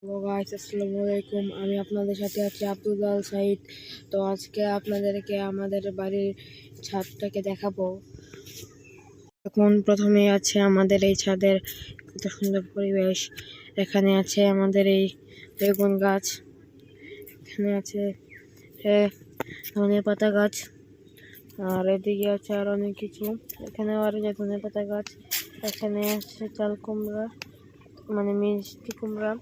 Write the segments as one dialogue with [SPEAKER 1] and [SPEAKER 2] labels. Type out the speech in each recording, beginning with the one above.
[SPEAKER 1] Hello guys, আসসালামু আলাইকুম। আমি আপনাদের সাথে আছি আব্দুল সাইদ। তো আজকে আপনাদেরকে আমাদের বাড়ির ছাদটাকে দেখাবো। এখন প্রথমে আছে আমাদের এই ছাদের কত সুন্দর পরিবেশ। এখানে আছে আমাদের এই বেগুন গাছ, এখানে আছে ধনে পাতা গাছ, আর এদিকে আছে আর অনেক কিছু। এখানে আর ধনে পাতা গাছ, এখানে আছে চাল কুমড়া, মানে মিষ্টি কুমড়া,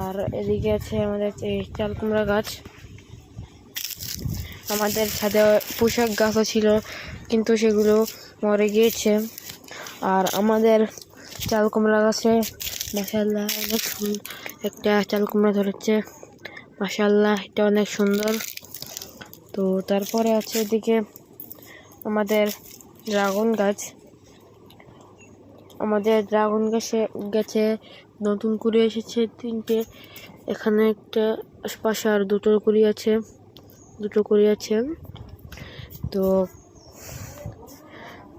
[SPEAKER 1] আর এদিকে আছে আমাদের এই চাল কুমড়া গাছ। আমাদের ছাদে পোশাক গাছও ছিল, কিন্তু সেগুলো মরে গিয়েছে। আর আমাদের চাল কুমড়া গাছে মাশাআল্লাহ অনেক একটা চাল কুমড়া ধরেছে, মাশাআল্লাহ এটা অনেক সুন্দর। তো তারপরে আছে এদিকে আমাদের ড্রাগন গাছ। আমাদের ড্রাগন গাছে নতুন কুড়ি এসেছে 3টে। এখানে একটা পাশে আর দুটো কুড়ি আছে। তো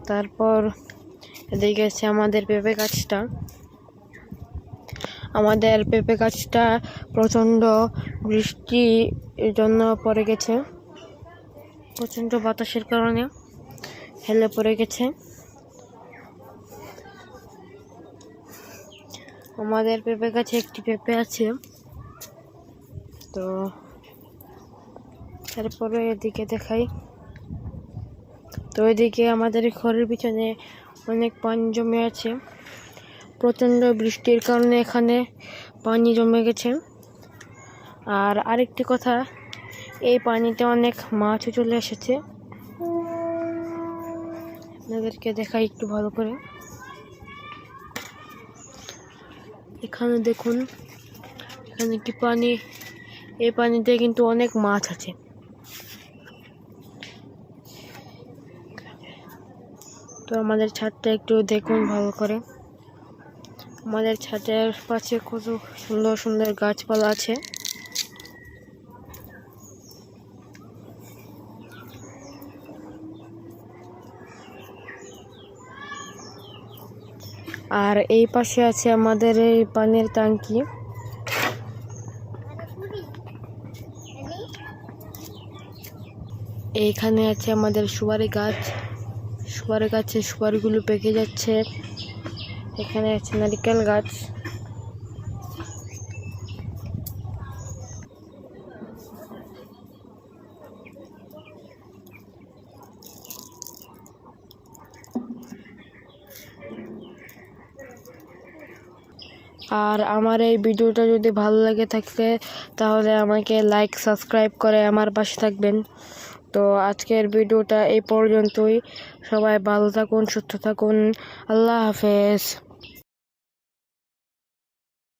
[SPEAKER 1] তারপর এদিকে আছে আমাদের পেঁপে গাছটা। আমাদের পেঁপে গাছটা প্রচণ্ড বৃষ্টির জন্য পড়ে গেছে, প্রচণ্ড বাতাসের কারণে হেলে পড়ে গেছে। আমাদের পেঁপে গাছে একটি পেঁপে আছে। তো তারপরে এদিকে দেখাই। তো এদিকে আমাদের ঘরের পিছনে অনেক পানি জমে আছে, প্রচণ্ড বৃষ্টির কারণে এখানে পানি জমে গেছে। আর আরেকটি কথা, এই পানিতে অনেক মাছও চলে এসেছে। আপনাদেরকে দেখাই একটু ভালো করে। এখানে দেখুন, এখানে কি পানি, এই পানিতে কিন্তু অনেক মাছ আছে। তো আমাদের ছাদটা একটু দেখুন ভালো করে। আমাদের ছাদের পাশে কত সুন্দর সুন্দর গাছপালা আছে। আর এই পাশে আছে আমাদের এই পানির ট্যাঙ্কি। এইখানে আছে আমাদের সুপারি গাছে সুপারিগুলো পেকে যাচ্ছে। এখানে আছে নারকেল গাছ। আর আমার এই ভিডিওটা যদি ভালো লাগে থাকে তাহলে আমাকে লাইক সাবস্ক্রাইব করে আমার পাশে থাকবেন। তো আজকের ভিডিওটা এই পর্যন্তই। সবাই ভালো থাকুন, সুস্থ থাকুন। আল্লাহ হাফেজ।